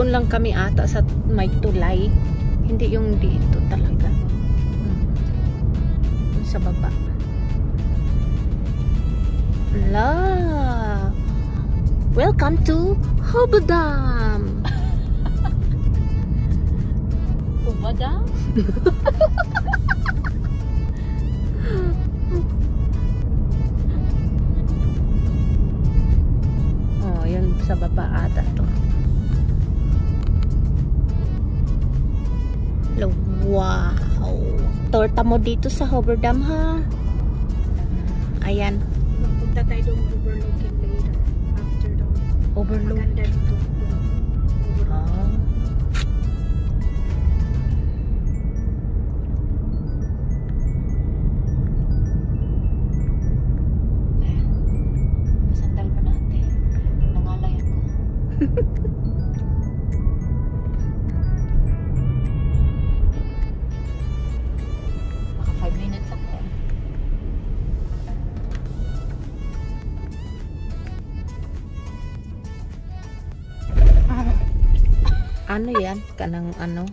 Doon lang kami ata sa may tulay. Hindi yung dito talaga. Sa baba. La. Welcome to Hoover Dam. Hoover Dam? Oh, yan sa baba ata to. Wow. Torta mo dito sa Hoover Dam, ha? Ayan. Magpunta tayo doon overlooking later. After doon. Overlook. Maganda dito. Ah. Sandal pa natin. Nangalayan ko. Baka 5 minutes ako. Ano yan? Kanang ano?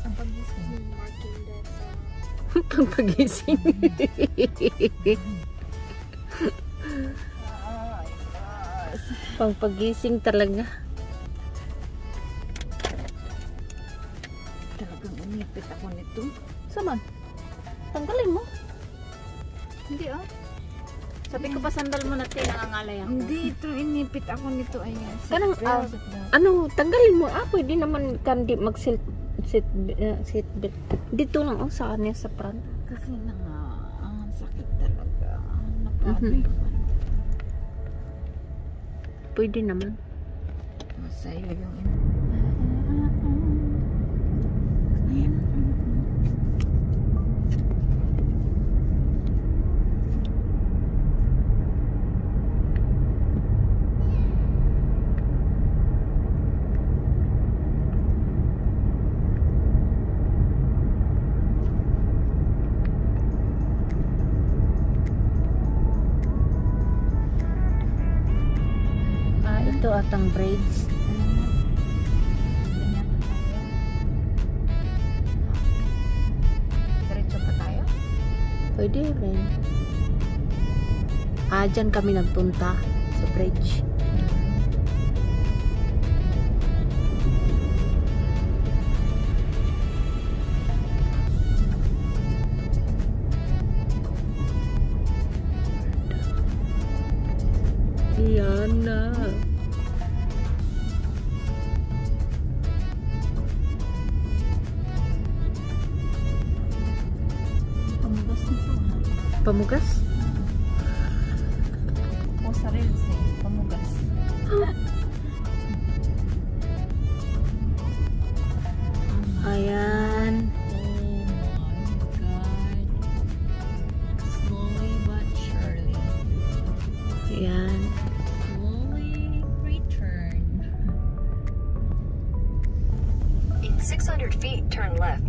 Ang pagising. Marking that. Pagpagising. Pagpagising talaga. Talagang umipit ako nito. Saman? Tanggalin mo. Hindi ah. Sabi ko pa sandal mo natin, nangangalay ako. Hindi, ito inipit ako nito. Ayan. Kanang, ano, tanggalin mo. Pwede naman kandi mag-seat belt. Dito lang, sa kanya sa front. Kasi na nga, ang sakit talaga. Napabi. Pwede naman. Masaya yung Ayan. Ito atang braids. Diretso pa tayo? Pwede rin. Dyan kami nagpunta sa bridge. Yan na. Pamugas nito ha? Pamugas? O sa rails eh. Pamugas. Ayan. Oh my God. Slowly but surely. Ayan. Slowly return. In 600 feet, turn left.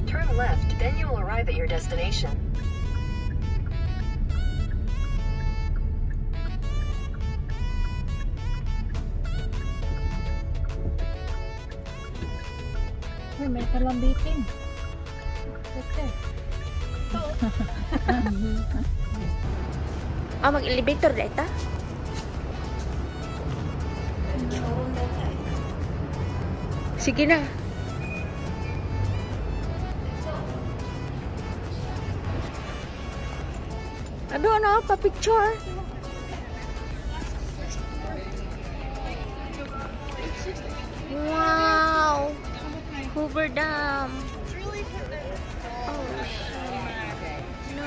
Turn left, then you will arrive at your destination. Uy, may kalambitin. Okay. Mag-elevator na ita? Sige na. Ano, pa-picture? Wow! Hoover Dam. Oh, shit. No.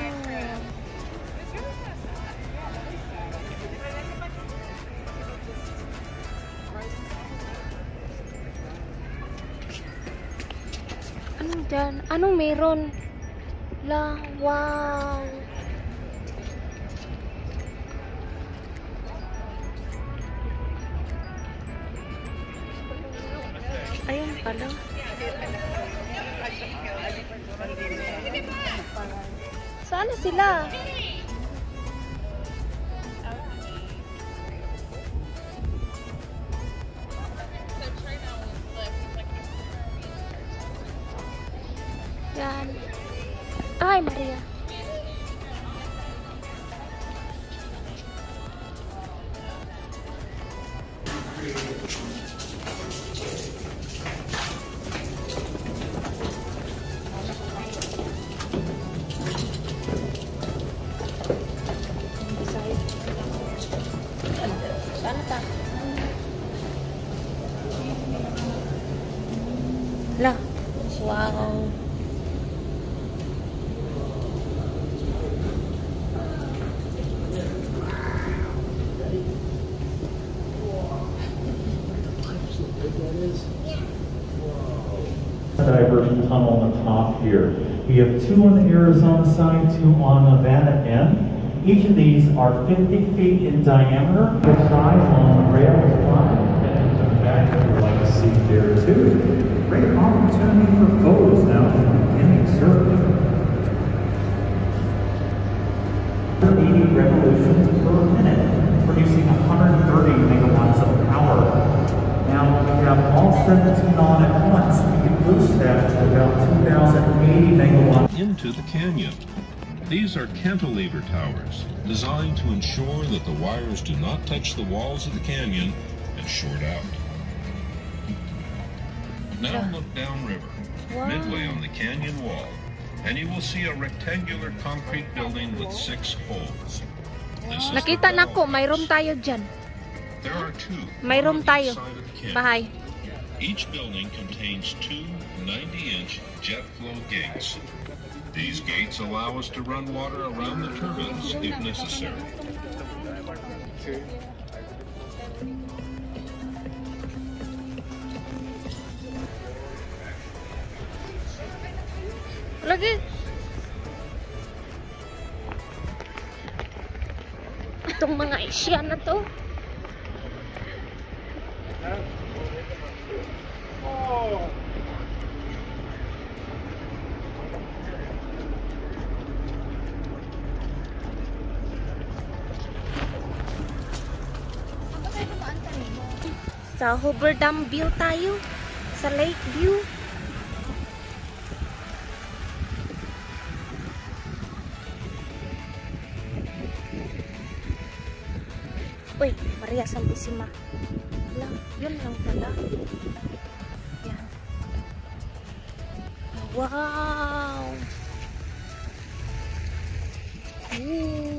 Anong dyan? Anong meron? Wow! Ayun pala. Saan na sila? Yan. Ay, Maria. Sana ta? Lah. Wow. Diversion tunnel on the top here. We have 2 on the Arizona side, 2 on Nevada end. Each of these are 50 feet in diameter. The size on the rail is fine. And some back that we'd like to see there too. Great opportunity for photos now in the beginning circuit. 80 revolutions per minute, producing 130 megawatts of power. Now we have all 17 on at once. We can boost that to about 2,080 megawatts. Into the canyon. These are cantilever towers, designed to ensure that the wires do not touch the walls of the canyon and short out. Now look downriver, midway on the canyon wall, and you will see a rectangular concrete building with 6 holes. This is Nakita the na ko, may room tayo dyan. There are 2 May room on tayo. each side of the canyon. Bahay. Each building contains 2 90-inch jet flow gates. These gates allow us to run water around the turbines if necessary. Lagi. Itong mga Asian na to. Sa Hoover Dam view tayo. Sa lake view. Uy, Maria Santissima. Lang, yun lang pala. Yan. Wow! Ooh.